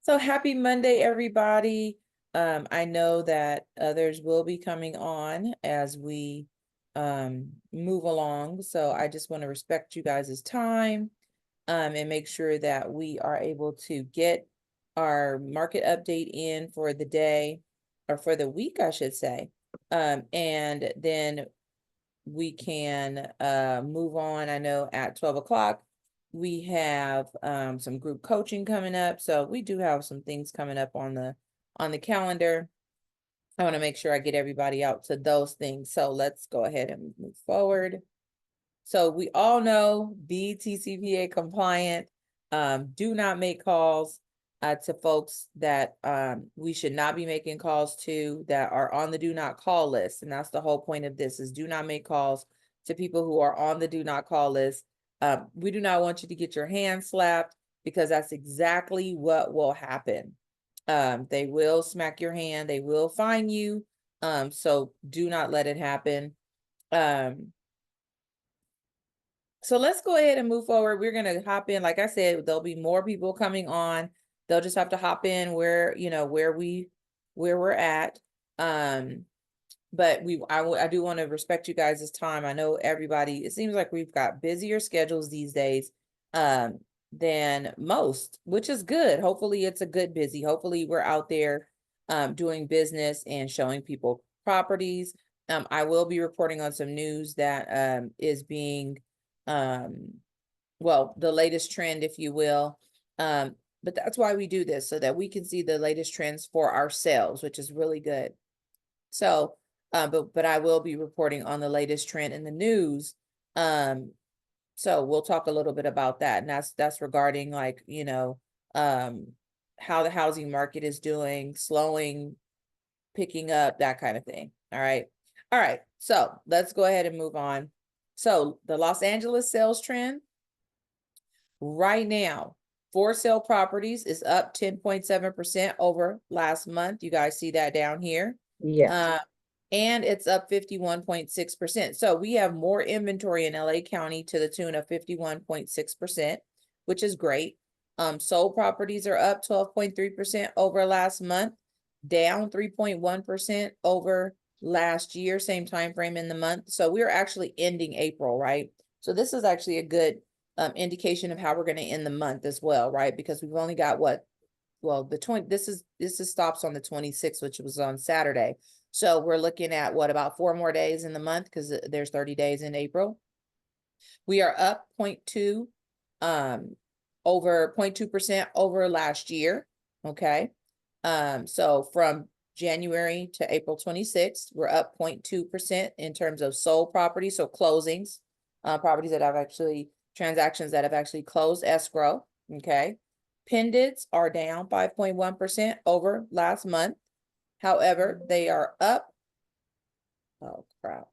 So happy Monday, everybody. I know that others will be coming on as we move along. So I just want to respect you guys' time and make sure that we are able to get our market update in for the day or for the week, I should say. And then we can move on. I know at 12 o'clock we have some group coaching coming up. So we do have some things coming up on the calendar. I want to make sure I get everybody out to those things. So let's go ahead and move forward. So we all know be TCPA compliant. Do not make calls to folks that we should not be making calls to that are on the do not call list. And that's the whole point of this is do not make calls to people who are on the do not call list. We do not want you to get your hand slapped because that's exactly what will happen. They will smack your hand. They will fine you. So do not let it happen. So let's go ahead and move forward. We're going to hop in. Like I said, there'll be more people coming on. They'll just have to hop in where we're at. But I do want to respect you guys' time. I know everybody, it seems like we've got busier schedules these days than most, which is good. Hopefully it's a good busy. Hopefully we're out there doing business and showing people properties. I will be reporting on some news that is being well, the latest trend, if you will. But that's why we do this, so that we can see the latest trends for ourselves, which is really good. So, but I will be reporting on the latest trend in the news. So we'll talk a little bit about that. And that's regarding like, how the housing market is doing, slowing, picking up, that kind of thing. All right. All right. So let's go ahead and move on. So the Los Angeles sales trend right now, for sale properties is up 10.7% over last month. You guys see that down here? Yes. And it's up 51.6%. So we have more inventory in LA County to the tune of 51.6%, which is great. Sold properties are up 12.3% over last month, down 3.1% over last year, same time frame in the month. So we're actually ending April, right? So this is actually a good indication of how we're going to end the month as well, right? Because we've only got this stops on the 26th, which was on Saturday. So we're looking at about 4 more days in the month because there's 30 days in April. We are up 0.2 over 0.2% over last year. Okay. So from January to April 26th, we're up 0.2% in terms of sold property. So closings, properties that have actually transactions that have actually closed escrow. Okay. Pendants are down 5.1% over last month. However, they are up. Oh, crap.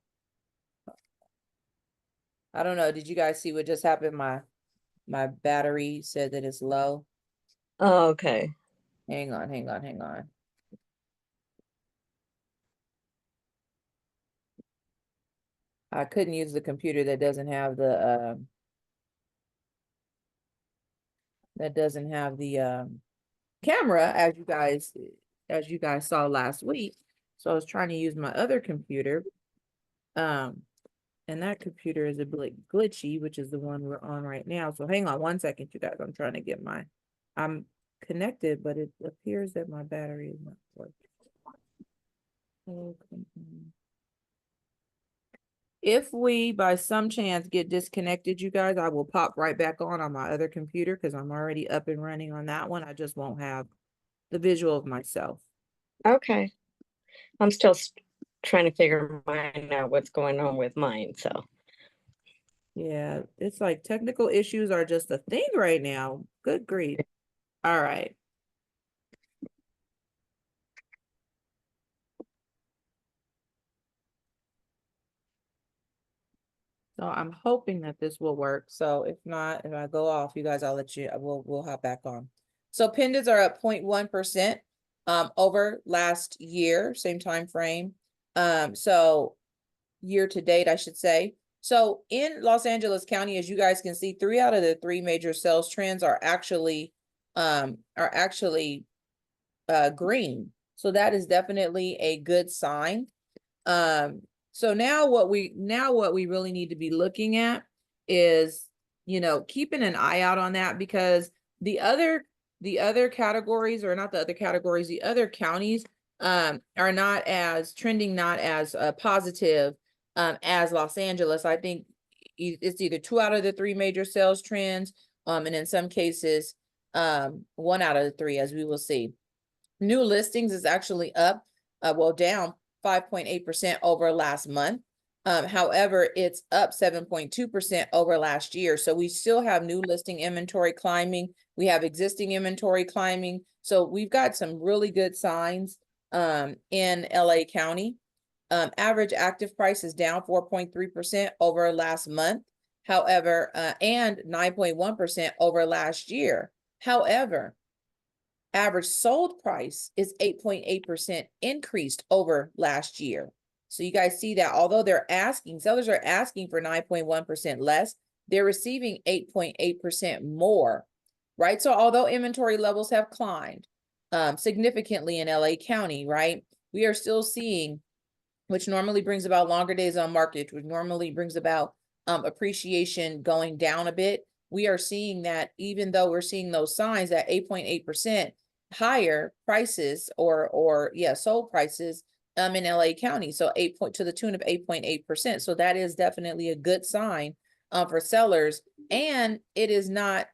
I don't know. Did you guys see what just happened? My battery said that it's low. Oh, okay. Hang on. I couldn't use the computer that doesn't have the camera as you guys saw last week. So I was trying to use my other computer. And that computer is a bit glitchy, which is the one we're on right now. So hang on one second, you guys. I'm trying to get I'm connected, but it appears that my battery is not working. Okay. If we, by some chance, get disconnected, you guys, I will pop right back on my other computer because I'm already up and running on that one. I just won't have the visual of myself. Okay. I'm still trying to figure mine out what's going on with mine. So, Yeah, it's like technical issues are just a thing right now. Good grief. All right. So I'm hoping that this will work. So if not, if I go off, you guys, we'll hop back on. So pendants are up 0.1% over last year, same time frame. So year to date, I should say. So in Los Angeles County, as you guys can see, 3 out of the 3 major sales trends are actually are actually green. So that is definitely a good sign. So now what we really need to be looking at is, keeping an eye out on that, because the other categories, or not the other categories, the other counties are not as trending, not as positive as Los Angeles. I think it's either 2 out of the 3 major sales trends, and in some cases 1 out of the 3, as we will see. New listings is actually up, down 5.8% over last month. However, it's up 7.2% over last year. So we still have new listing inventory climbing. We have existing inventory climbing. So we've got some really good signs in LA County. Average active price is down 4.3% over last month. However, and 9.1% over last year. However, average sold price is 8.8% increased over last year. So you guys see that although sellers are asking for 9.1% less, they're receiving 8.8% more, right? So although inventory levels have climbed significantly in LA County, right, we are still seeing, which normally brings about longer days on market, which normally brings about appreciation going down a bit. We are seeing that, even though we're seeing those signs, that 8.8% higher prices or sold prices in LA County. So to the tune of 8.8%. So that is definitely a good sign for sellers. And it is not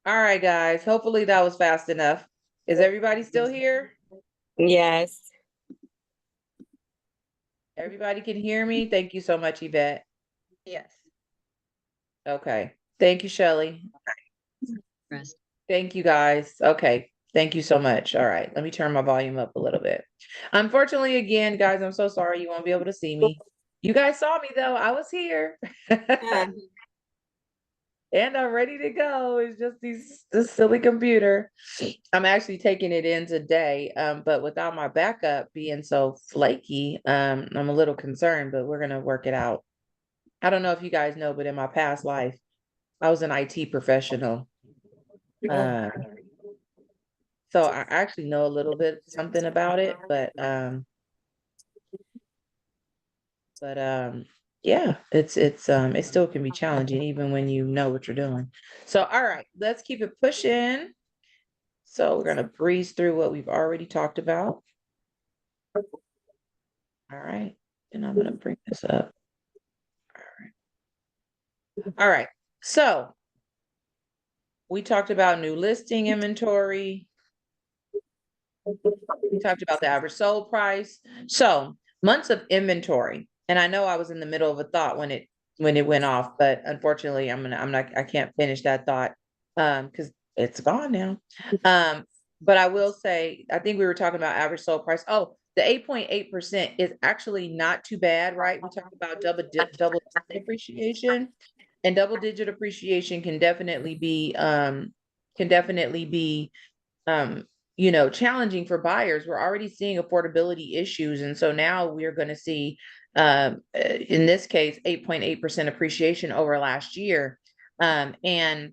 all right, guys. Hopefully that was fast enough. Is everybody still here? Yes. Everybody can hear me? Thank you so much, Yvette. Yes. Okay. Thank you, Shelley. Rest. Thank you, guys. Okay. Thank you so much. All right. Let me turn my volume up a little bit. Unfortunately, again, guys, I'm so sorry you won't be able to see me. You guys saw me though. I was here. And I'm ready to go. It's just this silly computer. I'm actually taking it in today. But without my backup being so flaky, I'm a little concerned, but we're gonna work it out. I don't know if you guys know, but in my past life, I was an IT professional. Uh, so I actually know a little bit something about it, but yeah, it still can be challenging even when you know what you're doing. So all right, let's keep it pushing. So we're gonna breeze through what we've already talked about. All right, and I'm gonna bring this up. All right, so we talked about new listing inventory. We talked about the average sold price. So months of inventory, and I know I was in the middle of a thought when it went off, but unfortunately I can't finish that thought because it's gone now. But I will say, I think we were talking about average sold price. Oh, the 8.8% is actually not too bad, right? We talked about double appreciation, and double digit appreciation can definitely be challenging for buyers. We're already seeing affordability issues. And so now we're going to see, in this case, 8.8% appreciation over last year. And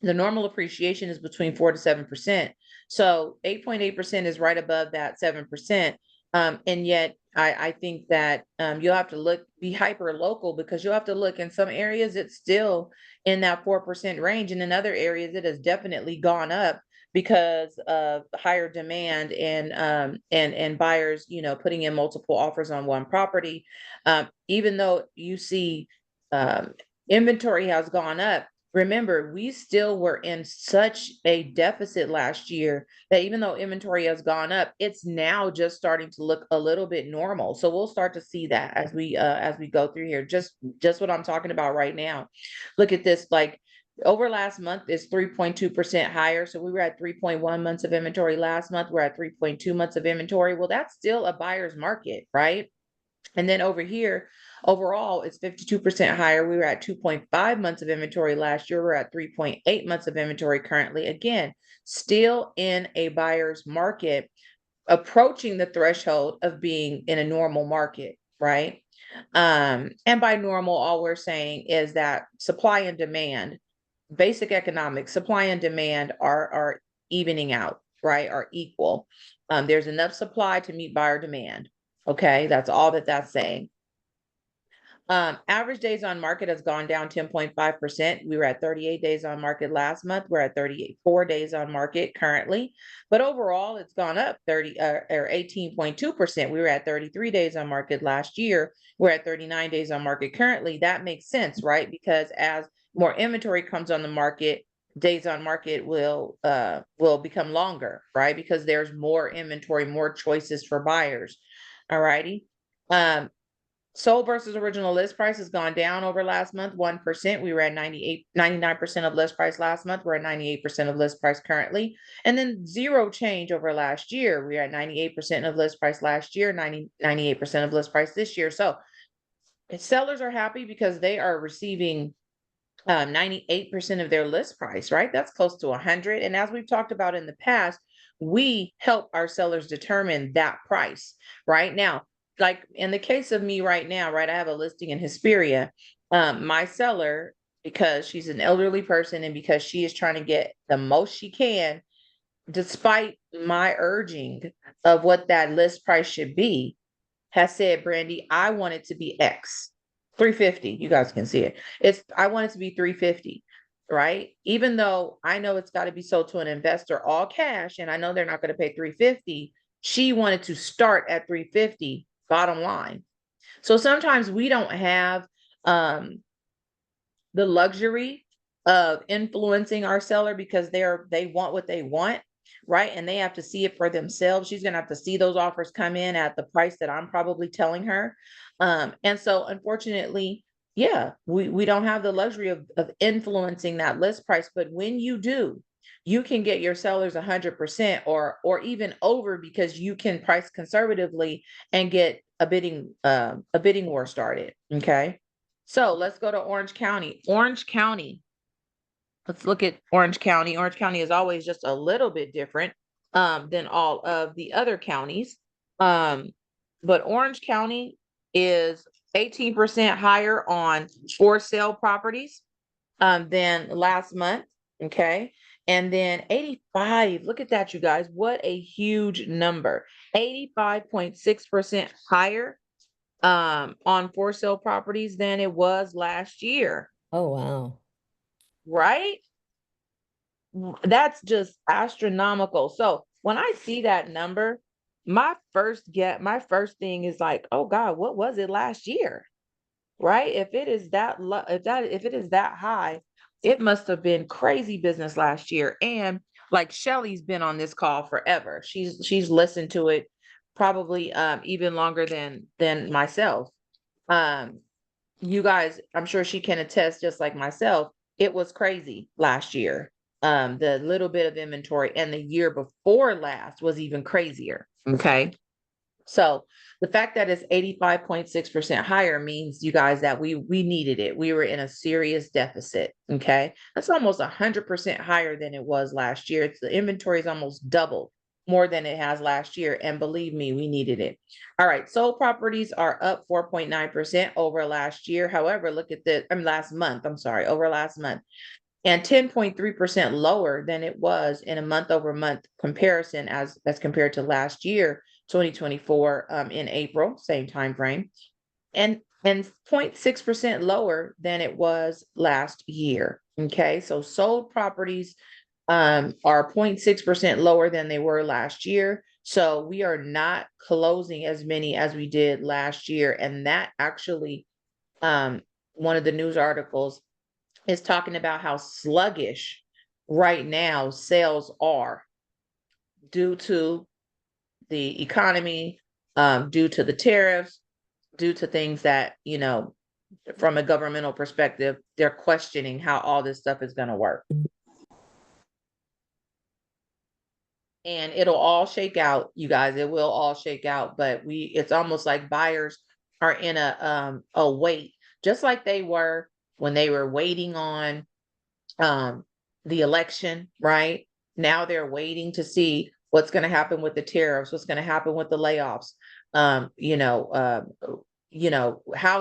the normal appreciation is between 4 to 7%. So 8.8% is right above that 7%. And yet I think that you'll have to be hyper local, because you'll have to look in some areas, it's still in that 4% range. And in other areas, it has definitely gone up because of higher demand and buyers, you know, putting in multiple offers on one property. Even though you see inventory has gone up, remember, we still were in such a deficit last year that even though inventory has gone up, it's now just starting to look a little bit normal. So we'll start to see that as we go through here. Just what I'm talking about right now. Look at this, like over last month is 3.2% higher. So we were at 3.1 months of inventory last month. We're at 3.2 months of inventory. Well, that's still a buyer's market, right? And then over here, overall, it's 52% higher. We were at 2.5 months of inventory last year. We're at 3.8 months of inventory currently. Again, still in a buyer's market, approaching the threshold of being in a normal market, right? And by normal, all we're saying is that supply and demand, basic economics, supply and demand are evening out, right? Are equal. There's enough supply to meet buyer demand. Okay, that's all that's saying. Average days on market has gone down 10.5%. We were at 38 days on market last month. We're at 34 days on market currently. But overall, it's gone up 18.2%. We were at 33 days on market last year. We're at 39 days on market currently. That makes sense, right? Because as more inventory comes on the market, days on market will become longer, right? Because there's more inventory, more choices for buyers. All righty. Sold versus original list price has gone down over last month, 1%. We were at 99% of list price last month. We're at 98% of list price currently. And then zero change over last year. We are at 98% of list price last year, 98% of list price this year. So sellers are happy because they are receiving 98% of their list price, right? That's close to 100. And as we've talked about in the past, we help our sellers determine that price, right? Now, like in the case of me right now, right, I have a listing in Hesperia. My seller, because she's an elderly person and because she is trying to get the most she can, despite my urging of what that list price should be, has said, Brandy, I want it to be X, 350. You guys can see it. I want it to be 350, right? Even though I know it's got to be sold to an investor all cash, and I know they're not going to pay 350, she wanted to start at 350, bottom line. So sometimes we don't have the luxury of influencing our seller because they want what they want, right? And they have to see it for themselves. She's going to have to see those offers come in at the price that I'm probably telling her. And so unfortunately, yeah, we don't have the luxury of influencing that list price. But when you do, you can get your sellers 100% or even over, because you can price conservatively and get a bidding war started. Okay. So let's go to Orange County. Orange County. Let's look at Orange County. Orange County is always just a little bit different than all of the other counties. But Orange County is 18% higher on for sale properties than last month. Okay. And then 85, look at that, you guys. What a huge number. 85.6% higher on for sale properties than it was last year. Oh, wow. Right? That's just astronomical. So when I see that number, my first thing is like, oh God, what was it last year? Right? If it is that if it is that high, it must have been crazy business last year. And like Shelly's been on this call forever. She's listened to it probably even longer than myself. You guys, I'm sure she can attest, just like myself, it was crazy last year. The little bit of inventory, and the year before last was even crazier. Okay. So the fact that it's 85.6% higher means, you guys, that we needed it. We were in a serious deficit. Okay. That's almost 100% higher than it was last year. The inventory is almost doubled more than it has last year. And believe me, we needed it. All right. Sold properties are up 4.9% over last year. However, look at this, last month, over last month. And 10.3% lower than it was in a month over month comparison as compared to last year, 2024, in April, same time frame, and 0.6% lower than it was last year. Okay, so sold properties are 0.6% lower than they were last year. So we are not closing as many as we did last year. And that actually, one of the news articles is talking about how sluggish right now sales are due to the economy, due to the tariffs, due to things that, from a governmental perspective, they're questioning how all this stuff is going to work. And it'll all shake out, you guys. It will all shake out, but it's almost like buyers are in a wait, just like they were when they were waiting on the election, right? Now they're waiting to see what's going to happen with the tariffs, what's going to happen with the layoffs. How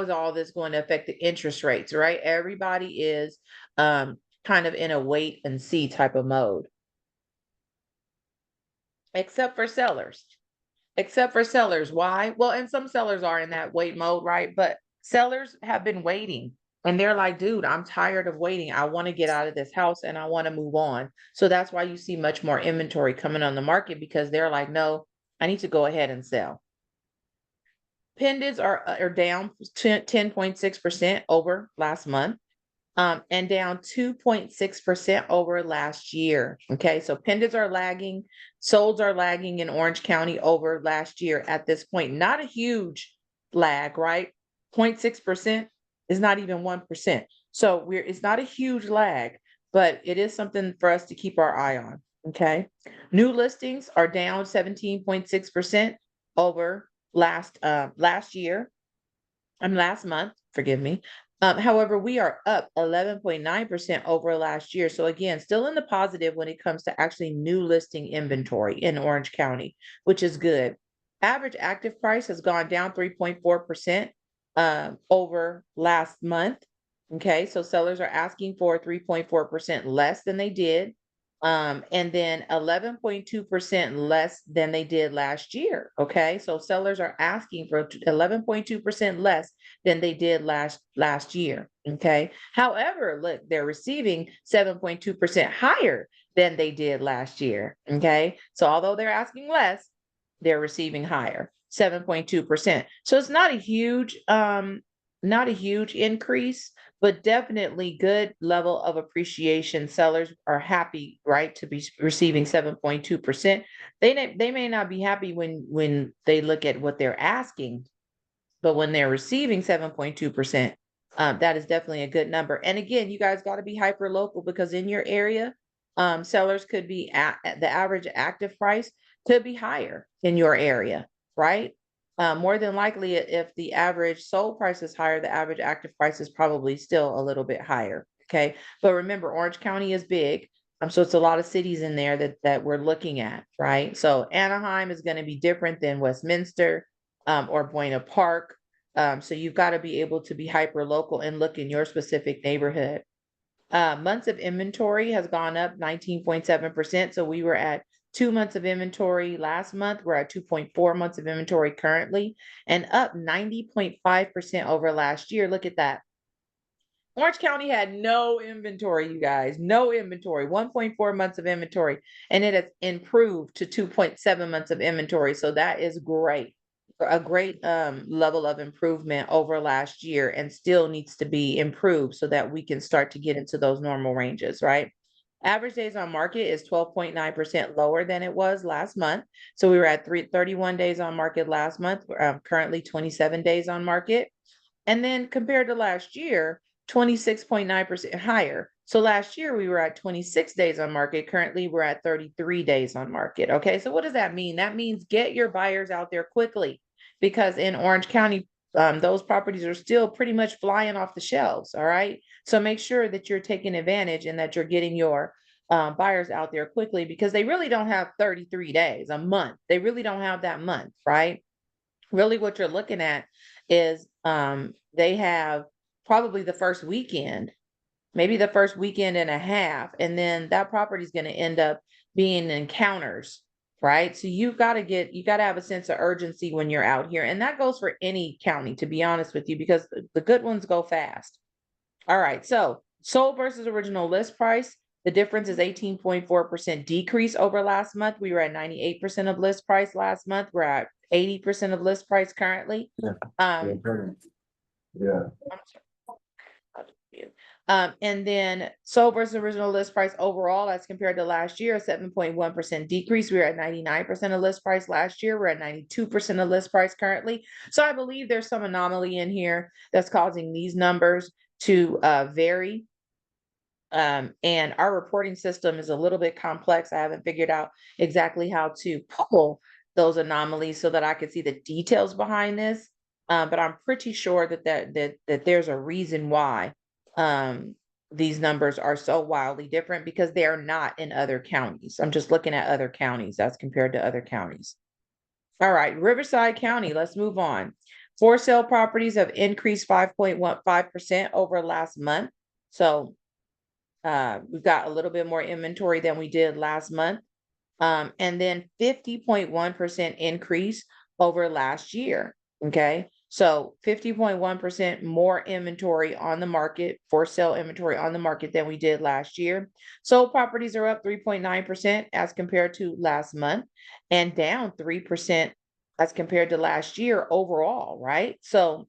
is all this going to affect the interest rates, right? Everybody is kind of in a wait and see type of mode. Except for sellers. Why? Well, and some sellers are in that wait mode, right? But sellers have been waiting and they're like, dude, I'm tired of waiting. I want to get out of this house and I want to move on. So that's why you see much more inventory coming on the market, because they're like, no, I need to go ahead and sell. Pendants are down 10.6% over last month. And down 2.6% over last year. Okay, so pendants are lagging, solds are lagging in Orange County over last year at this point. Not a huge lag, right? 0.6% is not even 1%. So it's not a huge lag, but it is something for us to keep our eye on. Okay, new listings are down 17.6% over last month, forgive me. However, we are up 11.9% over last year. So again, still in the positive when it comes to actually new listing inventory in Orange County, which is good. Average active price has gone down 3.4% over last month. Okay, so sellers are asking for 3.4% less than they did. And then 11.2% less than they did last year. Okay, so sellers are asking for 11.2% less than they did last year. Okay, however, look, they're receiving 7.2% higher than they did last year. Okay, so although they're asking less, they're receiving higher, 7.2%. So it's not a huge increase, but definitely good level of appreciation. Sellers are happy, right, to be receiving 7.2%. They may not be happy when they look at what they're asking, but when they're receiving 7.2%, that is definitely a good number. And again, you guys got to be hyper local, because in your area, sellers could be at the average active price could be higher in your area, right? More than likely, if the average sold price is higher, the average active price is probably still a little bit higher. Okay, but remember, Orange County is big, so it's a lot of cities in there that we're looking at, right? So Anaheim is going to be different than Westminster or Buena Park. So you've got to be able to be hyper local and look in your specific neighborhood. Months of inventory has gone up 19.7%. So we were at 2 months of inventory last month. We're at 2.4 months of inventory currently, and up 90.5% over last year. Look at that. Orange County had no inventory, you guys, no inventory, 1.4 months of inventory, and it has improved to 2.7 months of inventory. So that is great. A great level of improvement over last year, and still needs to be improved so that we can start to get into those normal ranges, right? Average days on market is 12.9% lower than it was last month. So we were at 31 days on market last month. We're currently 27 days on market. And then compared to last year, 26.9% higher. So last year we were at 26 days on market. Currently we're at 33 days on market. Okay, so what does that mean? That means get your buyers out there quickly, because in Orange County, those properties are still pretty much flying off the shelves. All right, so make sure that you're taking advantage and that you're getting your buyers out there quickly, because they really don't have 33 days, a month. They really don't have that month, right? Really what you're looking at is they have probably the first weekend, maybe the first weekend and a half, and then that property is going to end up being encounters, right? So you got to have a sense of urgency when you're out here. And that goes for any county, to be honest with you, because the good ones go fast. All right, so sold versus original list price. The difference is 18.4% decrease over last month. We were at 98% of list price last month. We're at 80% of list price currently. Yeah. Um, Yeah. I'm sorry. And then sold versus original list price overall as compared to last year, a 7.1% decrease. We were at 99% of list price last year. We're at 92% of list price currently. So I believe there's some anomaly in here that's causing these numbers to vary. And our reporting system is a little bit complex. I haven't figured out exactly how to pull those anomalies so that I could see the details behind this. But I'm pretty sure that there's a reason why these numbers are so wildly different, because they are not in other counties. I'm just looking at other counties as compared to other counties. All right, Riverside County, let's move on. For sale properties have increased 5.15% over last month. So we've got a little bit more inventory than we did last month. And then 50.1% increase over last year. Okay. So 50.1% more inventory on the market, for sale inventory on the market than we did last year. Sold properties are up 3.9% as compared to last month, and down 3% as compared to last year overall, right? So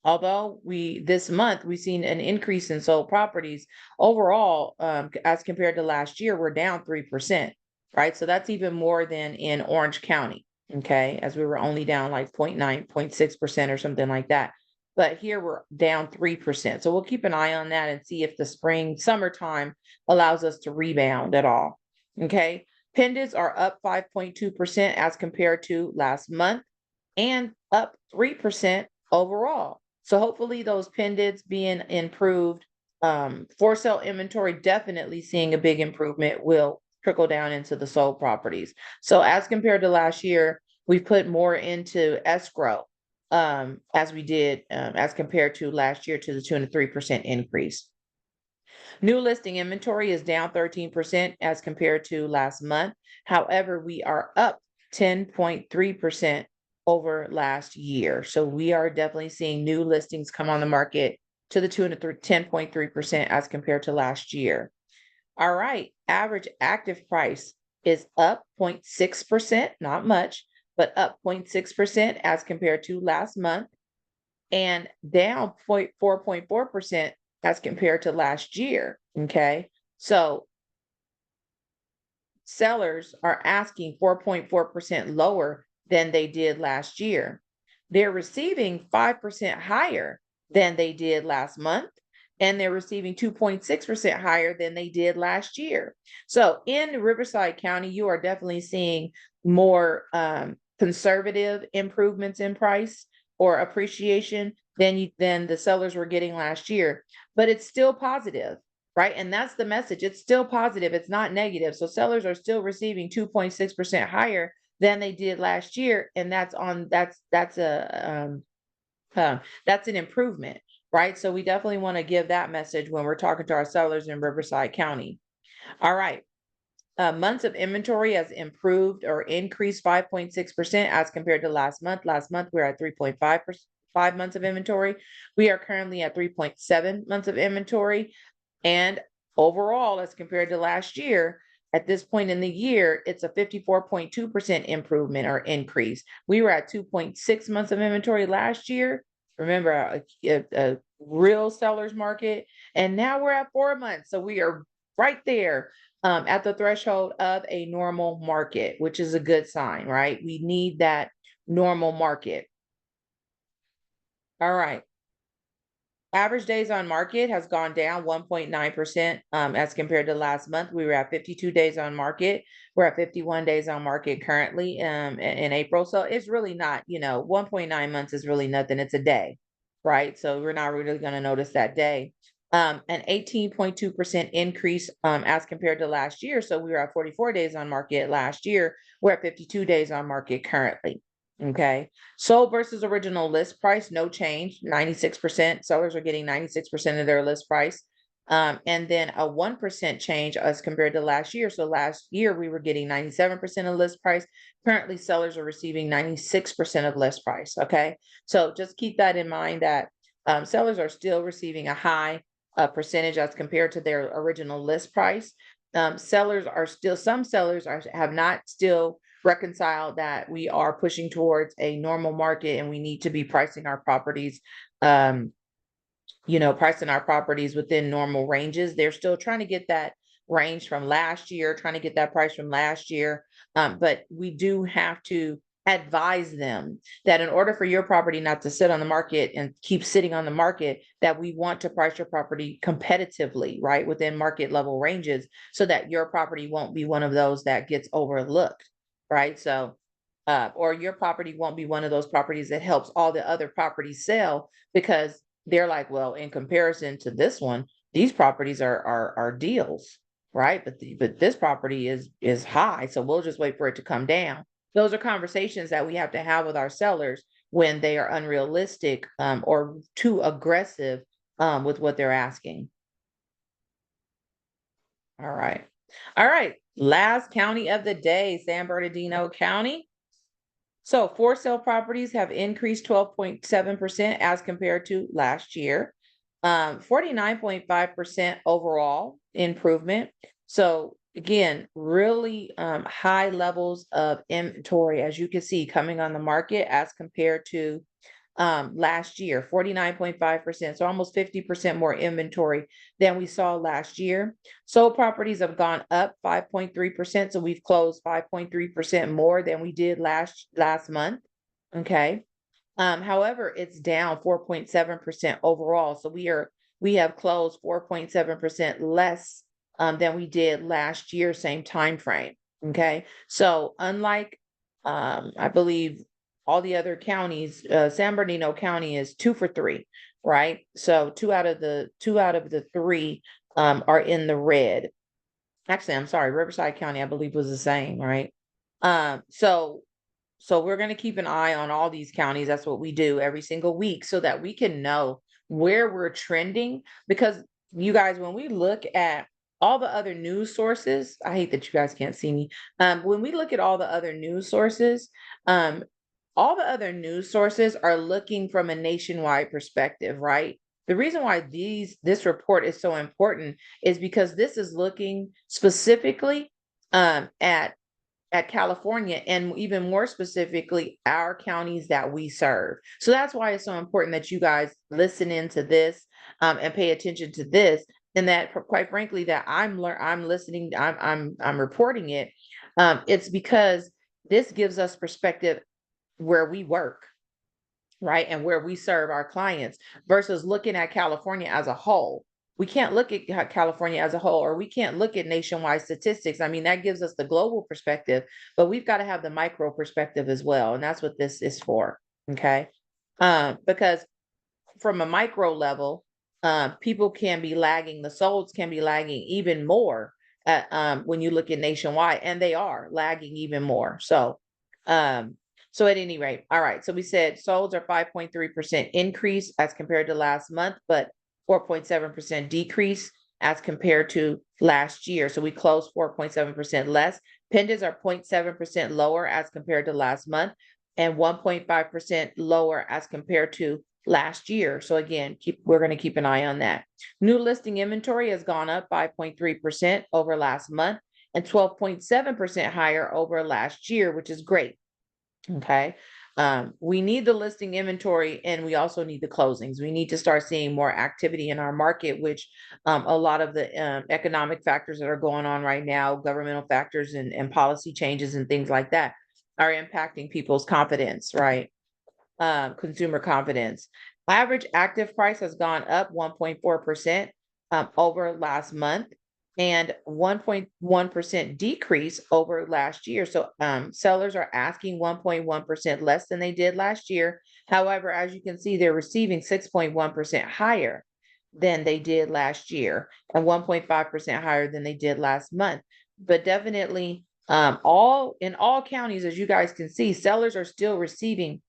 although this month we've seen an increase in sold properties overall, as compared to last year, we're down 3%, right? So that's even more than in Orange County, okay? As we were only down like 0.9, 0.6% or something like that. But here we're down 3%. So we'll keep an eye on that and see if the summertime allows us to rebound at all, okay? Pendants are up 5.2% as compared to last month, and up 3% overall. So hopefully those pendants being improved, for sale inventory definitely seeing a big improvement will trickle down into the sold properties. So as compared to last year, we put more into escrow as we did as compared to last year, to the tune of 3% increase. New listing inventory is down 13% as compared to last month. However, we are up 10.3% over last year. So we are definitely seeing new listings come on the market to the tune of 10.3% as compared to last year. All right, average active price is up 0.6%, not much, but up 0.6% as compared to last month, and down 4.4% as compared to last year. Okay, so sellers are asking 4.4% lower than they did last year. They're receiving 5% higher than they did last month, and they're receiving 2.6% higher than they did last year. So in Riverside County, you are definitely seeing more conservative improvements in price or appreciation than the sellers were getting last year, but it's still positive. Right. And that's the message. It's still positive. It's not negative. So sellers are still receiving 2.6% higher than they did last year. And that's an improvement. Right. So we definitely want to give that message when we're talking to our sellers in Riverside County. All right. Months of inventory has improved or increased 5.6% as compared to last month. Last month, we were at 3.5 months of inventory. We are currently at 3.7 months of inventory. And overall, as compared to last year, at this point in the year, it's a 54.2% improvement or increase. We were at 2.6 months of inventory last year. Remember, a real seller's market. And now we're at 4 months. So we are right there at the threshold of a normal market, which is a good sign, right? We need that normal market. All right. Average days on market has gone down 1.9% as compared to last month. We were at 52 days on market. We're at 51 days on market currently in April. So it's really not, 1.9 months is really nothing. It's a day, right? So we're not really going to notice that day. An 18.2% increase as compared to last year. So we were at 44 days on market last year. We're at 52 days on market currently. Okay, sold versus original list price, no change, 96%. Sellers are getting 96% of their list price. And then a 1% change as compared to last year. So last year we were getting 97% of list price. Currently, sellers are receiving 96% of list price. Okay, so just keep that in mind that sellers are still receiving a high percentage as compared to their original list price. Some sellers have not still reconciled that we are pushing towards a normal market and we need to be pricing our properties, pricing our properties within normal ranges. They're still trying to get that range from last year, trying to get that price from last year. But we do have to advise them that in order for your property not to sit on the market and keep sitting on the market, that we want to price your property competitively, right, within market level ranges, so that your property won't be one of those that gets overlooked, right? So, or your property won't be one of those properties that helps all the other properties sell, because they're like, well, in comparison to this one, these properties are deals, right? But this property is high, so we'll just wait for it to come down. Those are conversations that we have to have with our sellers when they are unrealistic or too aggressive with what they're asking. All right. All right. Last county of the day, San Bernardino County. So for sale properties have increased 12.7% as compared to last year. 49.5% overall improvement. So again, really high levels of inventory, as you can see, coming on the market as compared to last year, 49.5%. So almost 50% more inventory than we saw last year. Sold properties have gone up 5.3%. So we've closed 5.3% more than we did last month. Okay. However, it's down 4.7% overall. So we have closed 4.7% less than we did last year, same time frame. Okay. So unlike I believe all the other counties, San Bernardino County is 2 for 3, right? So two out of the 3 are in the red. Actually, I'm sorry, Riverside County, I believe, was the same, right? So we're going to keep an eye on all these counties. That's what we do every single week, so that we can know where we're trending. Because you guys, when we look at all the other news sources, I hate that you guys can't see me. When we look at all the other news sources, all the other news sources are looking from a nationwide perspective, right? The reason why this report is so important is because this is looking specifically at California, and even more specifically, our counties that we serve. So that's why it's so important that you guys listen into this and pay attention to this. And that, quite frankly, that I'm listening, I'm reporting it. It's because this gives us perspective where we work, right, and where we serve our clients, versus looking at California as a whole. We can't look at California as a whole, or we can't look at nationwide statistics. I mean, that gives us the global perspective, but we've got to have the micro perspective as well. And that's what this is for. Okay. Because from a micro level, people can be lagging, the solds can be lagging even more when you look at nationwide, and they are lagging even more. So at any rate, all right. So we said solds are 5.3% increase as compared to last month, but 4.7% decrease as compared to last year. So we closed 4.7% less. Pendants are 0.7% lower as compared to last month, and 1.5% lower as compared to last year. So again, we're going to keep an eye on that. New listing inventory has gone up 5.3% over last month and 12.7% higher over last year, which is great. Okay. We need the listing inventory, and we also need the closings. We need to start seeing more activity in our market, which a lot of the economic factors that are going on right now, governmental factors and policy changes and things like that, are impacting people's confidence, right? Consumer confidence. Average active price has gone up 1.4% over last month, and 1.1% decrease over last year. So sellers are asking 1.1% less than they did last year. However, as you can see, they're receiving 6.1% higher than they did last year, and 1.5% higher than they did last month. But definitely in all counties, as you guys can see, sellers are still receiving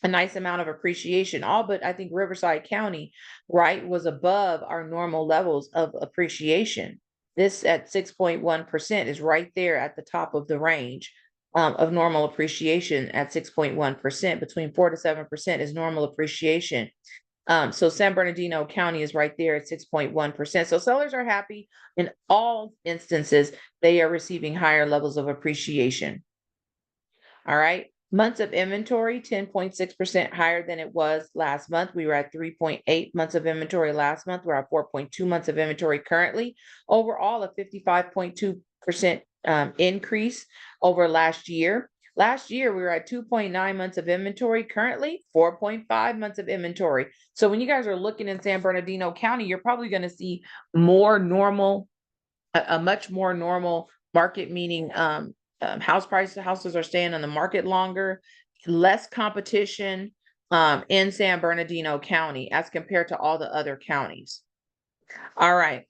a nice amount of appreciation. All but I think Riverside County, right, was above our normal levels of appreciation. This at 6.1% is right there at the top of the range of normal appreciation at 6.1%. Between 4 to 7% is normal appreciation. So San Bernardino County is right there at 6.1%. So sellers are happy. In all instances, they are receiving higher levels of appreciation. All right. Months of inventory, 10.6% higher than it was last month. We were at 3.8 months of inventory last month. We're at 4.2 months of inventory currently. Overall, a 55.2% increase over last year. Last year, we were at 2.9 months of inventory. Currently, 4.5 months of inventory. So when you guys are looking in San Bernardino County, you're probably going to see more normal, a much more normal market, meaning houses are staying on the market longer, less competition in San Bernardino County as compared to all the other counties. All right.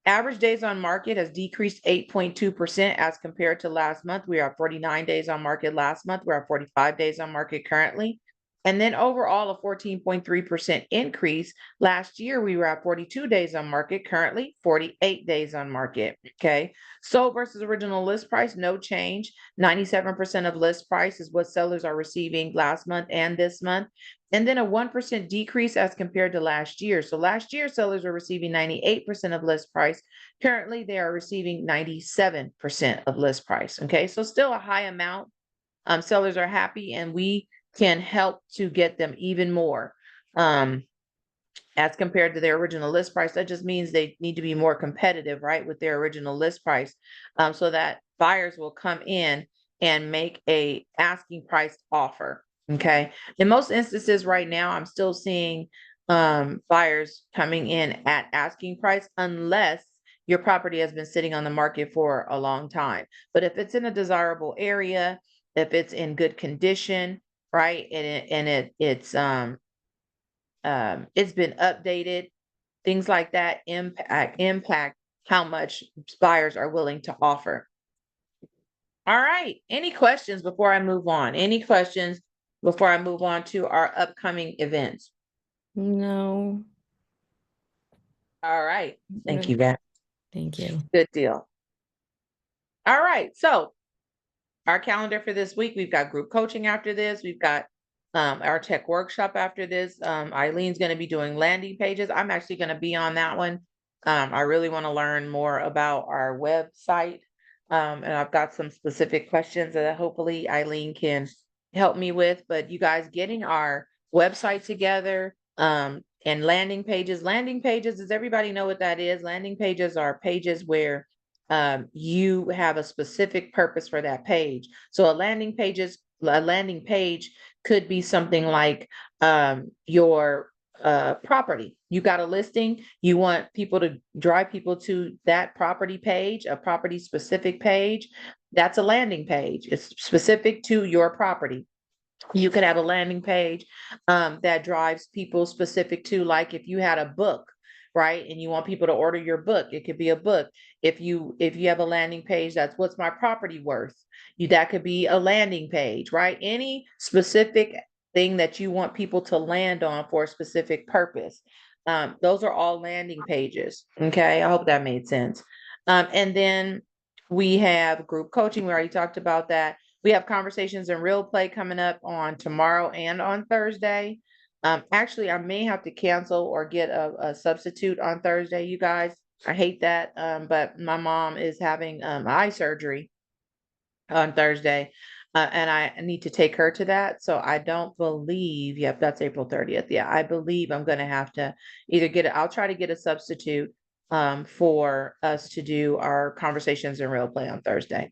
Average days on market has decreased 8.2% as compared to last month. We are at 49 days on market last month. We're at 45 days on market currently. And then overall, a 14.3% increase. Last year, we were at 42 days on market, currently 48 days on market. Okay. Sold versus original list price, no change. 97% of list price is what sellers are receiving last month and this month. And then a 1% decrease as compared to last year. So last year, sellers were receiving 98% of list price. Currently, they are receiving 97% of list price. Okay. So still a high amount. Sellers are happy, and we can help to get them even more as compared to their original list price. That just means they need to be more competitive, right, with their original list price, so that buyers will come in and make a asking price offer. Okay. In most instances right now, I'm still seeing buyers coming in at asking price unless your property has been sitting on the market for a long time. But if it's in a desirable area, if it's in good condition, right, and it's been updated, things like that impact how much buyers are willing to offer. All right. Any questions before I move on? Any questions before I move on to our upcoming events? No. All right. Thank No. you, Kat. Thank you. Good deal. All right. So our calendar for this week, we've got group coaching after this. We've got our tech workshop after this. Eileen's going to be doing landing pages. I'm actually going to be on that one. I really want to learn more about our website. And I've got some specific questions that hopefully Eileen can help me with. But you guys, getting our website together, and landing pages. Landing pages, does everybody know what that is? Landing pages are pages where you have a specific purpose for that page. So a landing page could be something like your property. You got a listing, you want people to drive people to that property page, a property specific page. That's a landing page. It's specific to your property. You could have a landing page that drives people specific to, like if you had a book, right, and you want people to order your book, it could be a book. If you have a landing page that's what's my property worth, that could be a landing page, right? Any specific thing that you want people to land on for a specific purpose. Those are all landing pages. Okay, I hope that made sense. And then we have group coaching. We already talked about that. We have conversations in real play coming up on tomorrow and on Thursday. Actually, I may have to cancel or get a substitute on Thursday, you guys. I hate that, but my mom is having eye surgery on Thursday, and I need to take her to that. So I don't believe, yep, that's April 30th. Yeah, I believe I'm going to have to either I'll try to get a substitute for us to do our conversations in real play on Thursday.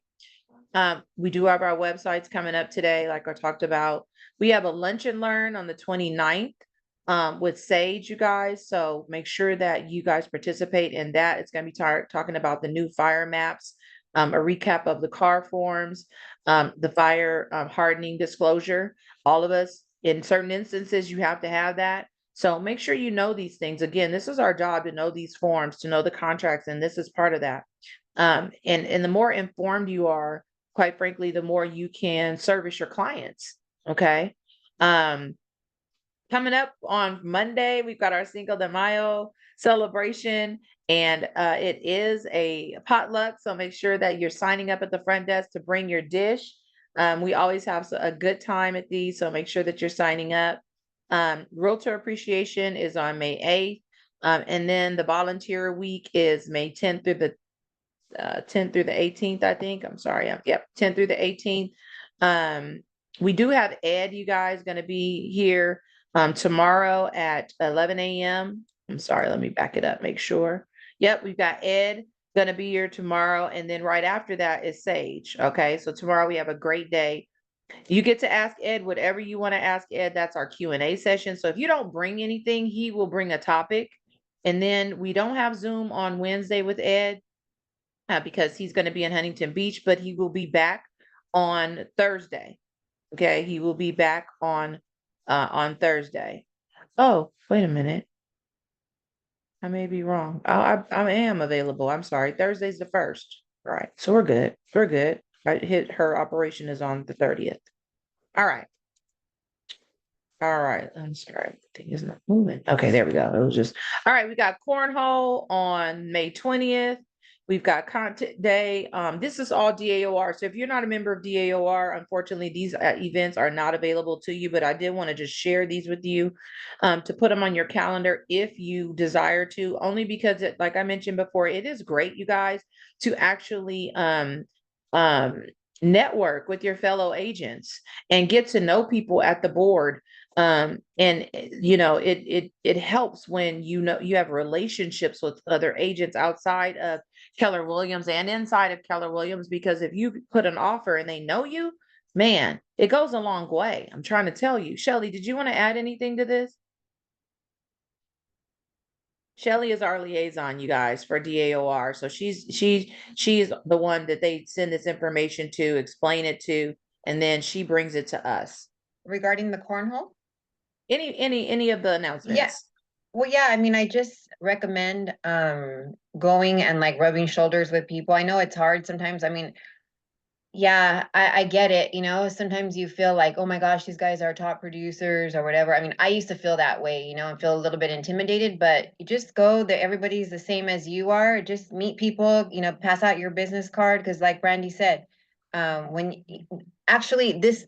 We do have our websites coming up today, like I talked about. We have a lunch and learn on the 29th with Sage, you guys. So make sure that you guys participate in that. It's going to be talking about the new fire maps, a recap of the car forms, the fire hardening disclosure. All of us, in certain instances, you have to have that. So make sure you know these things. Again, this is our job, to know these forms, to know the contracts, and this is part of that. And the more informed you are, quite frankly, the more you can service your clients. Okay. Coming up on Monday, we've got our Cinco de Mayo celebration, and it is a potluck. So make sure that you're signing up at the front desk to bring your dish. We always have a good time at these, so make sure that you're signing up. Realtor Appreciation is on May 8th. And then the volunteer week is May 10th through the 10th through the 18th, I think. I'm sorry. Yep, 10th through the 18th. We do have Ed, you guys, going to be here tomorrow at 11 a.m. I'm sorry, let me back it up, make sure. Yep, we've got Ed going to be here tomorrow. And then right after that is Sage. Okay, so tomorrow we have a great day. You get to ask Ed whatever you want to ask Ed. That's our Q&A session. So if you don't bring anything, he will bring a topic. And then we don't have Zoom on Wednesday with Ed because he's going to be in Huntington Beach, but he will be back on Thursday. Okay, he will be back on Thursday. Oh, wait a minute. I may be wrong. I am available. I'm sorry. Thursday's the 1st. Right. So we're good. We're good. Her operation is on the 30th. All right. All right. I'm sorry. The thing is not moving. Okay, there we go. It was just all right. We got cornhole on May 20th. We've got content day. This is all DAOR. So if you're not a member of DAOR, unfortunately, these events are not available to you, but I did want to just share these with you to put them on your calendar if you desire to, only because like I mentioned before, it is great, you guys, to actually network with your fellow agents and get to know people at the board. And it helps when you have relationships with other agents outside of Keller Williams and inside of Keller Williams, because if you put an offer and they know you, man, it goes a long way. I'm trying to tell you. Shelly, did you want to add anything to this? Shelly is our liaison, you guys, for DAOR. So she's the one that they send this information to, explain it to, and then she brings it to us. Regarding the cornhole? Any of the announcements? Yeah. Well, yeah, I mean, I just recommend going and like rubbing shoulders with people. I know it's hard sometimes. I mean, yeah, I get it. You know, sometimes you feel like, oh my gosh, these guys are top producers or whatever. I mean, I used to feel that way, you know, and feel a little bit intimidated, but you just go there. Everybody's the same as you are. Just meet people, you know, pass out your business card. Cause like Brandy said, actually this,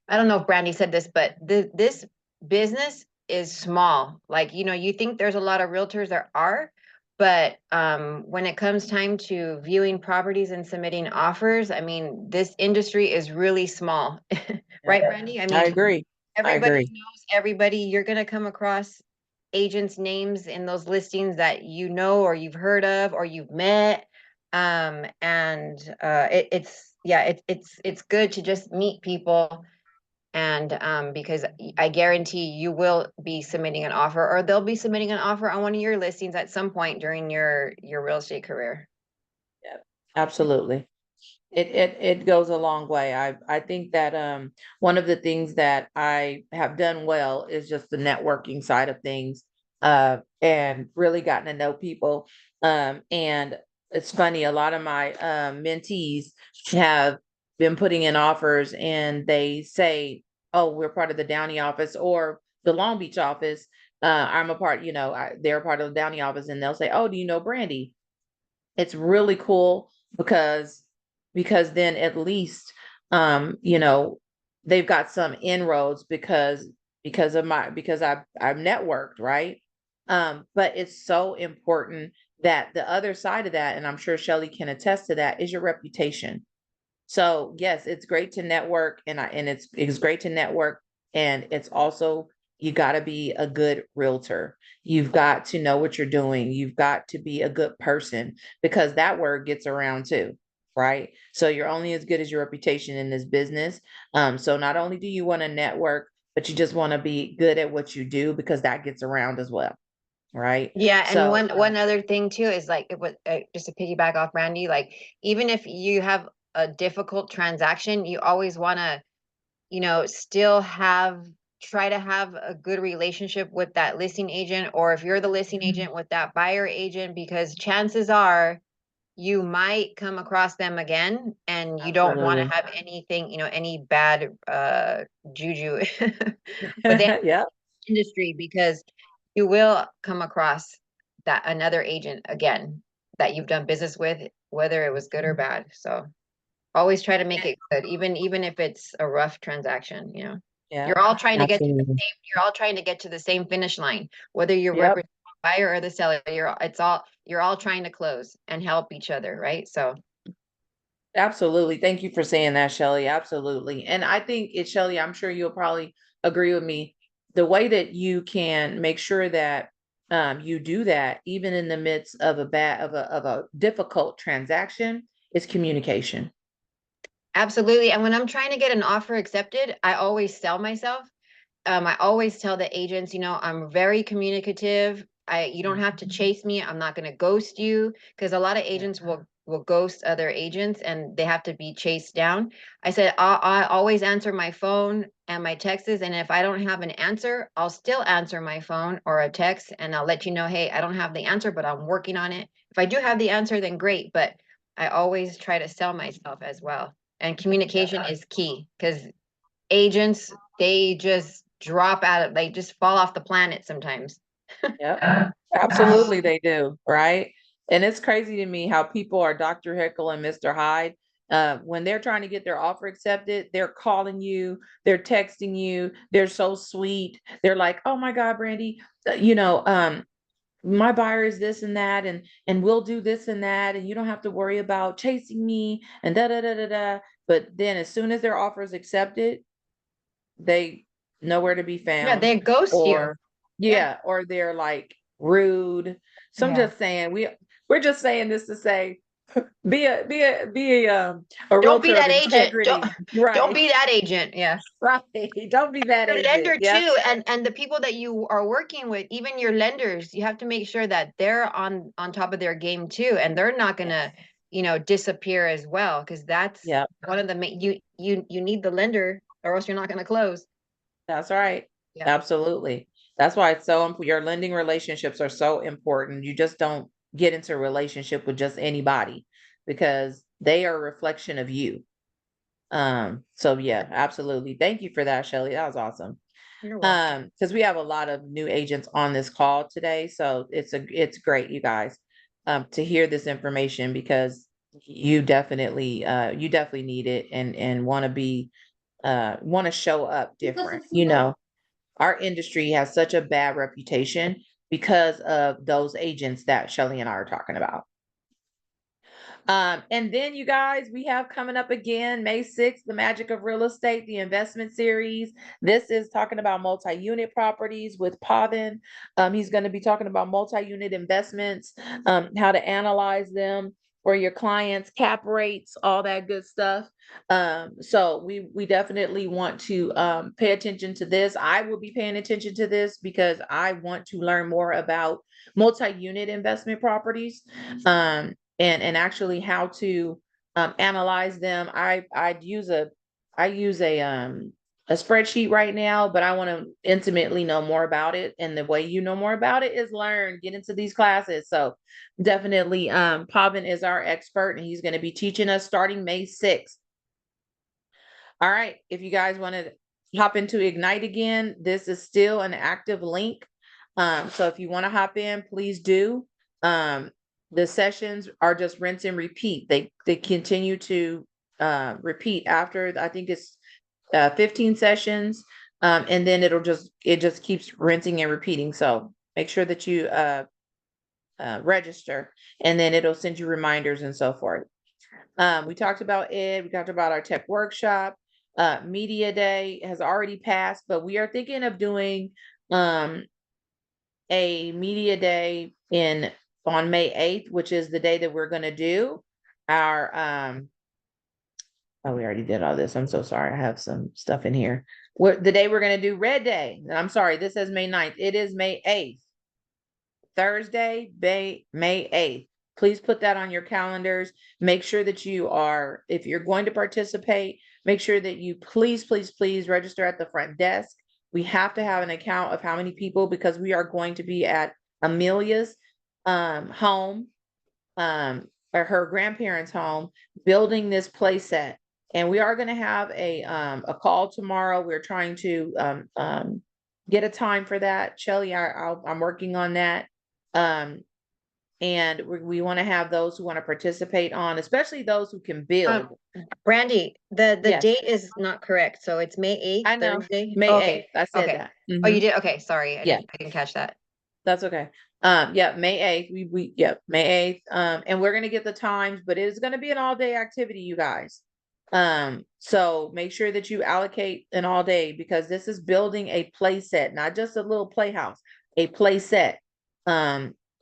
I don't know if Brandy said this, but this business is small. Like, you know, you think there's a lot of realtors, there are, but when it comes time to viewing properties and submitting offers, I mean, this industry is really small. Right, Brandy? I mean, I agree. everybody knows everybody. You're going to come across agents' names in those listings that you know or you've heard of or you've met. It's good to just meet people. And because I guarantee you will be submitting an offer, or they'll be submitting an offer on one of your listings at some point during your real estate career. Yeah, absolutely. It goes a long way. I think that one of the things that I have done well is just the networking side of things, and really gotten to know people. And it's funny, a lot of my mentees have been putting in offers and they say, oh, we're part of the Downey office or the Long Beach office. I'm a part, they're a part of the Downey office, and they'll say, oh, do you know Brandy? It's really cool because then at least they've got some inroads because I've networked, right? But it's so important that the other side of that, and I'm sure Shelley can attest to that, is your reputation. So yes, it's great to network, and it's great to network, and it's also, you got to be a good realtor. You've got to know what you're doing. You've got to be a good person, because that word gets around too, right? So you're only as good as your reputation in this business. So not only do you want to network, but you just want to be good at what you do, because that gets around as well, right? Yeah, and So one other thing too is like, it was just to piggyback off Brandy, like even if you have a difficult transaction, you always want to, still try to have a good relationship with that listing agent, or if you're the listing agent, with that buyer agent, because chances are you might come across them again, and you don't want to have anything, any bad juju with the yeah. industry, because you will come across that another agent again that you've done business with, whether it was good or bad. So always try to make it good, even if it's a rough transaction. Yeah, You're all trying to get to the absolutely. same, you're all trying to get to the same finish line, whether you're Yep. representing the buyer or the seller, you're all trying to close and help each other, right? So Absolutely. Thank you for saying that, Shelley. Absolutely. And I think it's Shelley, I'm sure you'll probably agree with me. The way that you can make sure that you do that, even in the midst of a difficult transaction, is communication. absolutely. And when I'm trying to get an offer accepted, I always sell myself. I always tell the agents, I'm very communicative. You don't have to chase me. I'm not going to ghost you, because a lot of agents will ghost other agents and they have to be chased down. I said, I always answer my phone and my texts. And if I don't have an answer, I'll still answer my phone or a text and I'll let you know, hey, I don't have the answer, but I'm working on it. If I do have the answer, then great. But I always try to sell myself as well. And communication is key, because agents, they just drop out of, they just fall off the planet sometimes. Yep. Absolutely they do, right? And it's crazy to me how people are Dr. Jekyll and Mr. Hyde. When they're trying to get their offer accepted, they're calling you, they're texting you, they're so sweet. They're like, oh my God, Brandy, my buyer is this and that, and we'll do this and that, and you don't have to worry about chasing me and da da da da da. But then as soon as their offer is accepted, they nowhere to be Yeah, found, they ghost you. or yeah, or they're like rude. So I'm Yeah. just saying we're just saying this to say be a Don't be realtor of that agent. Don't integrity. don't Right. be that agent. Yeah. Right. Don't be that Your agent. lender Yep. too, and the people that you are working with, even your lenders, you have to make sure that they're on top of their game too, and they're not gonna, Yes. disappear as well, because that's Yep. one of the main, you need the lender or else you're not gonna close. That's right. Yeah. Absolutely. That's why it's so your lending relationships are so important. You just don't get into a relationship with just anybody, because they are a reflection of you. So yeah, absolutely. Thank you for that, Shelley. That was awesome. You're welcome. Because we have a lot of new agents on this call today. So it's great, you guys, to hear this information, because you definitely need it, and want to show up different. Our industry has such a bad reputation because of those agents that Shelley and I are talking about. And then you guys, we have coming up again, May 6th, The Magic of Real Estate, the investment series. This is talking about multi-unit properties with Pavan. He's going to be talking about multi-unit investments, how to analyze them for your clients, cap rates, all that good stuff. So we definitely want to pay attention to this. I will be paying attention to this because I want to learn more about multi-unit investment properties. And actually how to analyze them. I use a spreadsheet right now, but I want to intimately know more about it. And the way you know more about it is learn, get into these classes. So definitely Pavan is our expert, and he's going to be teaching us starting May 6th. All right, if you guys want to hop into Ignite again, this is still an active link. So if you want to hop in, please do. The sessions are just rinse and repeat. They continue to repeat after, I think it's 15 sessions. And then it just keeps rinsing and repeating. So make sure that you register, and then it'll send you reminders and so forth. We talked about Ed, we talked about our tech workshop. Media Day has already passed, but we are thinking of doing a media day on May 8th, which is the day that we're going to do our oh, we already did all this. I'm so sorry. I have some stuff in here. The day we're going to do Red Day. I'm sorry, this says May 9th. It is May 8th. Thursday, May 8th. Please put that on your calendars. Make sure that if you're going to participate, make sure that you please register at the front desk. We have to have an account of how many people, because we are going to be at Amelia's home, or her grandparents' home, building this play set. And we are going to have a call tomorrow. We're trying to get a time for that. Shelly, I'm working on that. and we want to have those who want to participate on, especially those who can build. Brandy, the Yes. date is not correct. So it's May 8th, I know. Thursday. May Okay. 8th. I said Okay. that. Oh, you Mhm. did? Okay, sorry. I Yeah. didn't catch that. That's okay. Yeah, May 8th. May 8th. And we're gonna get the times, but it is gonna be an all-day activity, you guys. So make sure that you allocate an all day, because this is building a play set, not just a little playhouse, a play set.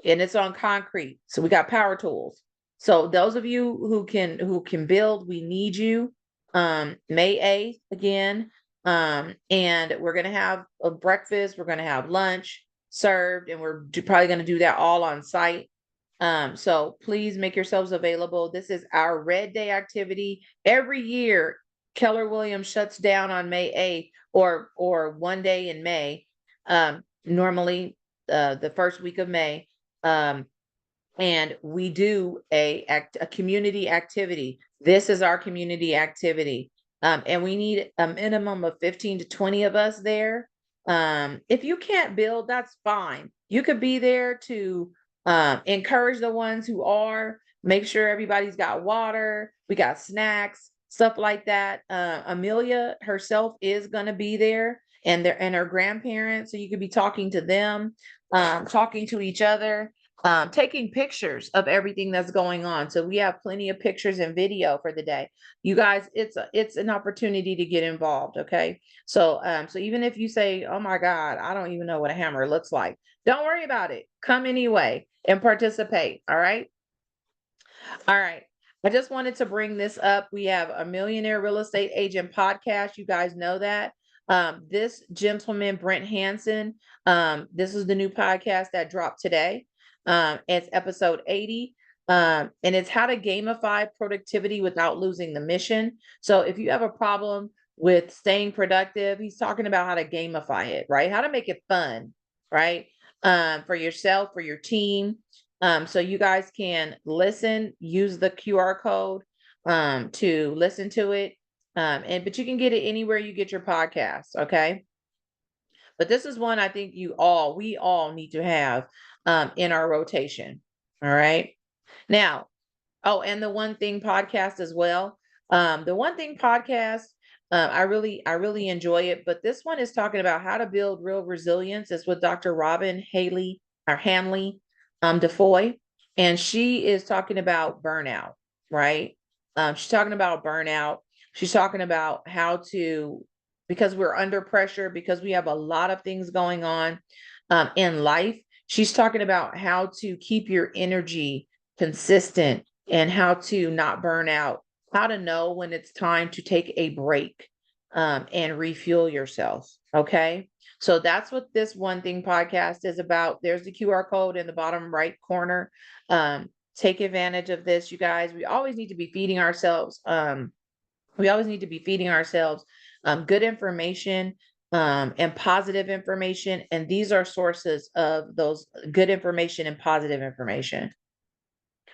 And it's on concrete. So we got power tools. So those of you who can build, we need you. May 8th again. And we're gonna have a breakfast, we're gonna have lunch served, and we're probably gonna do that all on site. So please make yourselves available. This is our Red Day activity. Every year, Keller Williams shuts down on May 8th or one day in May. Normally the first week of May. And we do a community activity. This is our community activity. And we need a minimum of 15 to 20 of us there. If you can't build, that's fine. You could be there to encourage the ones who are, make sure everybody's got water, we got snacks, stuff like that. Amelia herself is going to be there, and her grandparents, so you could be talking to them, talking to each other, taking pictures of everything that's going on. So we have plenty of pictures and video for the day. You guys, it's an opportunity to get involved. Okay. So, so even if you say, oh my God, I don't even know what a hammer looks like, don't worry about it. Come anyway and participate. All right. All right. I just wanted to bring this up. We have a Millionaire Real Estate Agent podcast. You guys know that. This gentleman, Brent Hansen, this is the new podcast that dropped today. It's episode 80. And it's how to gamify productivity without losing the mission. So if you have a problem with staying productive, he's talking about how to gamify it, right? How to make it fun, right? For yourself, for your team. So you guys can listen, use the QR code to listen to it. But you can get it anywhere you get your podcasts, okay? But this is one I think we all need to have in our rotation. All right. Now, oh, and the One Thing podcast as well. The One Thing podcast, I really enjoy it, but this one is talking about how to build real resilience. It's with Dr. Robin Hanley DeFoy, and she is talking about burnout, right? She's talking about burnout. She's talking about how to, because we're under pressure, because we have a lot of things going on in life. She's talking about how to keep your energy consistent and how to not burn out, how to know when it's time to take a break and refuel yourself. Okay. So that's what this One Thing podcast is about. There's the QR code in the bottom right corner. Take advantage of this, you guys. We always need to be feeding ourselves. Good information and positive information. And these are sources of those good information and positive information.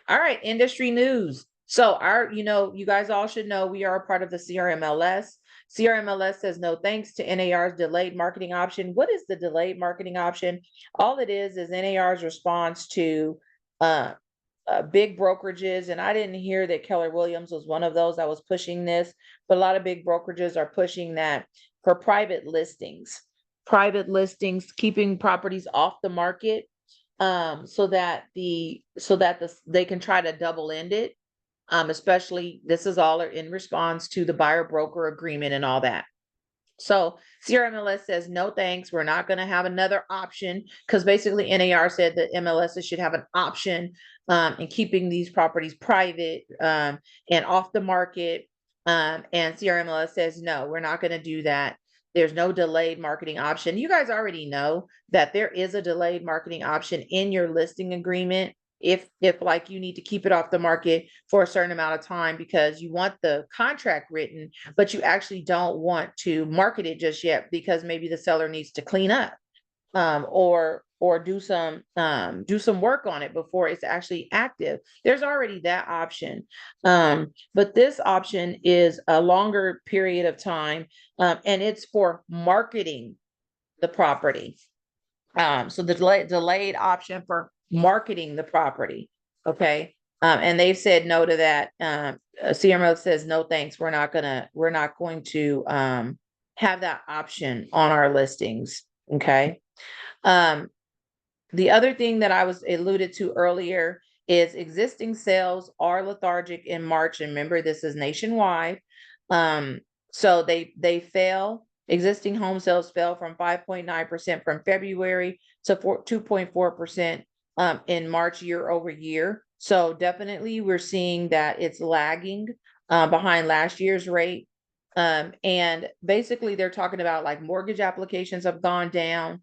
All right, industry news. So you guys all should know we are a part of the CRMLS. CRMLS says no thanks to NAR's delayed marketing option. What is the delayed marketing option? All it is NAR's response to big brokerages. And I didn't hear that Keller Williams was one of those that was pushing this, but a lot of big brokerages are pushing that for private listings, keeping properties off the market. So that they can try to double end it. Especially this is all in response to the buyer broker agreement and all that. So CRMLS says, no, thanks. We're not going to have another option, because basically NAR said that MLSs should have an option in keeping these properties private and off the market. And CRMLS says, no, we're not going to do that. There's no delayed marketing option. You guys already know that there is a delayed marketing option in your listing agreement. If like you need to keep it off the market for a certain amount of time because you want the contract written, but you actually don't want to market it just yet because maybe the seller needs to clean up or do some work on it before it's actually active. There's already that option. But this option is a longer period of time and it's for marketing the property. So the delayed option for marketing the property. Okay. And they've said no to that. CMO says, no, thanks. We're not going to have that option on our listings. Okay. The other thing that I was alluded to earlier is existing sales are lethargic in March. And remember, this is nationwide. So they fell. Existing home sales fell from 5.9% from February to 2.4% in March year over year. So definitely we're seeing that it's lagging behind last year's rate. And basically they're talking about like mortgage applications have gone down.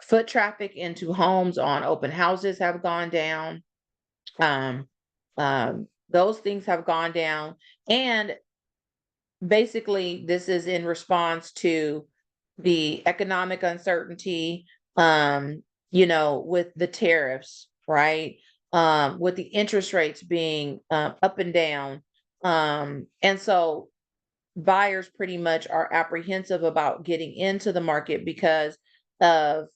Foot traffic into homes on open houses have gone down. Those things have gone down. And basically this is in response to the economic uncertainty, with the tariffs, right? With the interest rates being up and down. And so buyers pretty much are apprehensive about getting into the market because the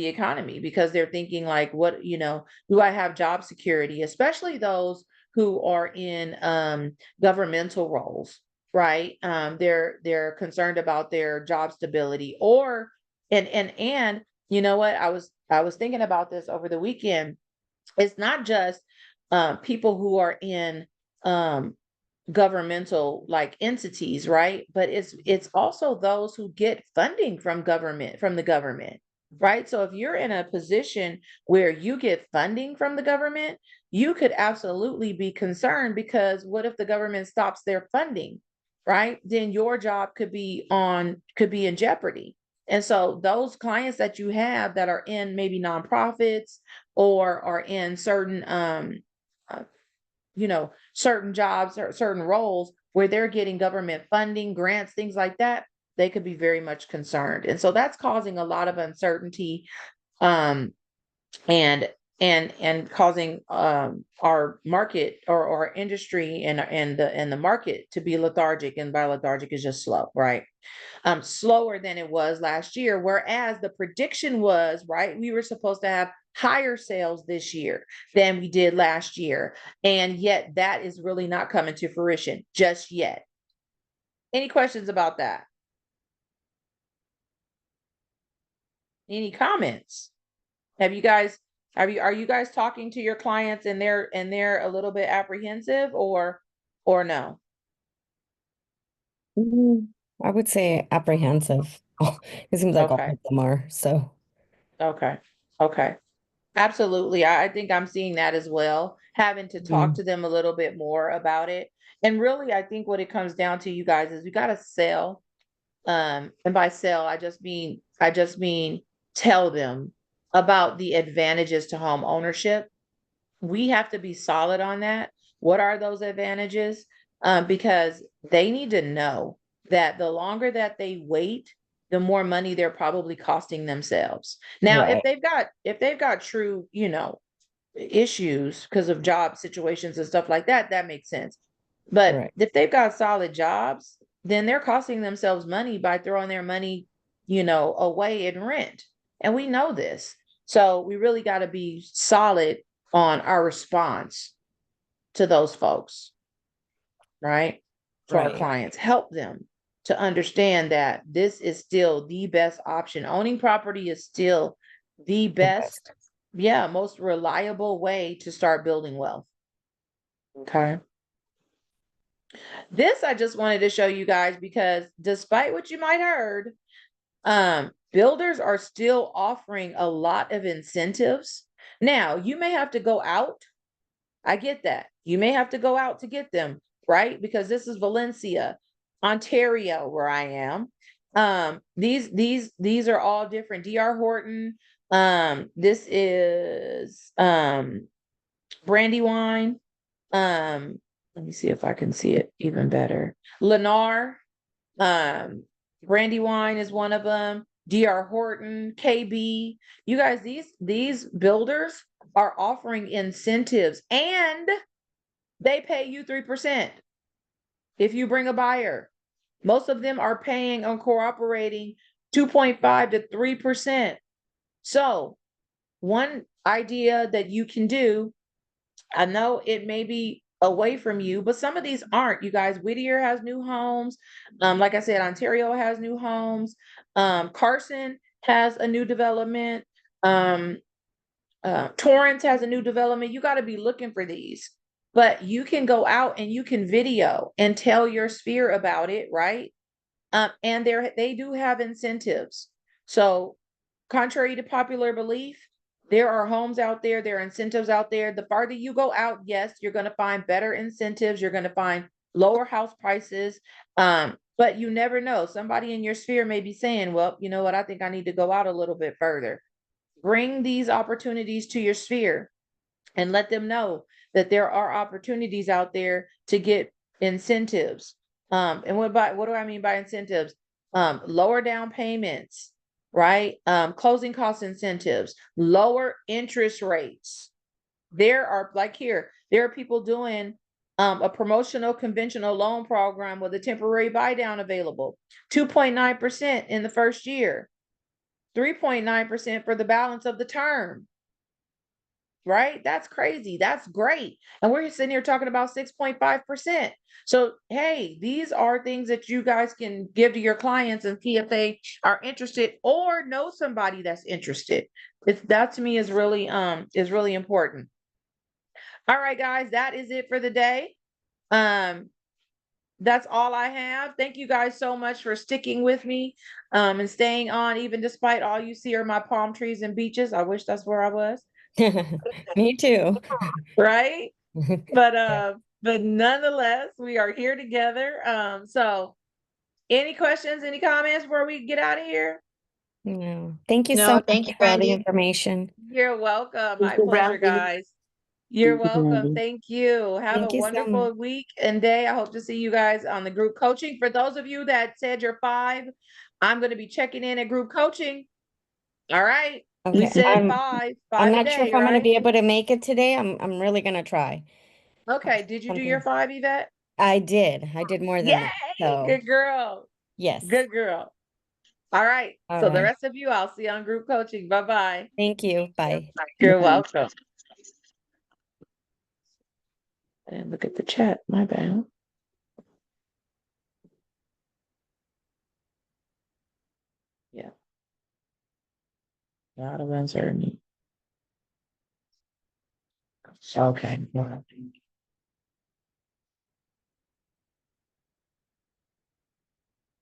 economy, because they're thinking like, what, do I have job security, especially those who are in governmental roles, right? They're concerned about their job stability, or and you know what, I was thinking about this over the weekend. It's not just people who are in governmental like entities, right? But it's also those who get funding from the government, right? So if you're in a position where you get funding from the government, you could absolutely be concerned, because what if the government stops their funding, right? Then your job could be in jeopardy. And so those clients that you have that are in maybe nonprofits or are in certain uh, certain jobs or certain roles where they're getting government funding, grants, things like that, they could be very much concerned. And so that's causing a lot of uncertainty, and causing our market or our industry and the market to be lethargic. And by lethargic is just slow, right? Slower than it was last year, whereas the prediction was, right, we were supposed to have higher sales this year than we did last year, and yet that is really not coming to fruition just yet. Any questions about that? Any comments? Are you guys talking to your clients and they're a little bit apprehensive, or no? I would say apprehensive. It seems like all Okay. of them are, so. Okay. Absolutely. I think I'm seeing that as well, having to talk to them a little bit more about it. And really, I think what it comes down to, you guys, is we got to sell. And by sell, I just mean tell them about the advantages to home ownership. We have to be solid on that. What are those advantages? Because they need to know that the longer that they wait, the more money they're probably costing themselves. Now, Right. if they've got true, issues because of job situations and stuff like that, that makes sense. But Right. if they've got solid jobs, then they're costing themselves money by throwing their money, away in rent. And we know this. So we really got to be solid on our response to those folks, right? To our Right. clients, help them to understand that this is still the best option. Owning property is still the best, most reliable way to start building wealth. Okay. This I just wanted to show you guys because despite what you might heard, builders are still offering a lot of incentives. Now, you may have to go out. I get that. You may have to go out to get them, right? Because this is Valencia, Ontario, where I am. These are all different. DR Horton. This is Brandywine. Let me see if I can see it even better. Lennar. Brandywine is one of them. DR Horton, KB. You guys, these builders are offering incentives, and they pay you 3% if you bring a buyer. Most of them are paying on cooperating 2.5 to 3%. So one idea that you can do, I know it may be away from you, but some of these aren't, you guys. Whittier has new homes. Like I said, Ontario has new homes. Carson has a new development. Torrance has a new development. You got to be looking for these, but you can go out and you can video and tell your sphere about it, right? And they do have incentives. So, contrary to popular belief, there are homes out there, there are incentives out there. The farther you go out, yes, you're going to find better incentives. You're going to find lower house prices. But you never know. Somebody in your sphere may be saying, well, you know what? I think I need to go out a little bit further. Bring these opportunities to your sphere and let them know that there are opportunities out there to get incentives. And what do I mean by incentives? Lower down payments, right? Closing cost incentives, lower interest rates. There are, like here, there are people doing a promotional conventional loan program with a temporary buy down available, 2.9% in the first year, 3.9% for the balance of the term. Right? That's crazy. That's great. And we're sitting here talking about 6.5%. So, hey, these are things that you guys can give to your clients and see if they are interested or know somebody that's interested. That to me is really important. All right, guys, that is it for the day. That's all I have. Thank you guys so much for sticking with me and staying on, even despite all you see are my palm trees and beaches. I wish that's where I was. Me too. Right? But nonetheless, we are here together. So any questions, any comments before we get out of here? No, thank you so No, much thank you, for all the Brandy. information. You're welcome. My Thank you, pleasure, Brandy. guys. You're Thank you, welcome. Brandy. Thank you. Have Thank a you so wonderful much. week and day. I hope to see you guys on the group coaching. For those of you that said you're 5, I'm going to be checking in at group coaching. All right. We Okay, said I'm 5 I'm a not sure day, if I'm gonna right? be able to make it today. I'm really gonna try. Okay. Did you do your Something 5, Yvette? I did. I did more than that. Yay! So Good girl. yes. Good girl. All right. All So the right. rest of you, I'll see you on group coaching. Bye-bye. Thank you. Bye. You're Bye. welcome. I didn't look at the chat. My bad. Yeah. A lot of uncertainty. Okay.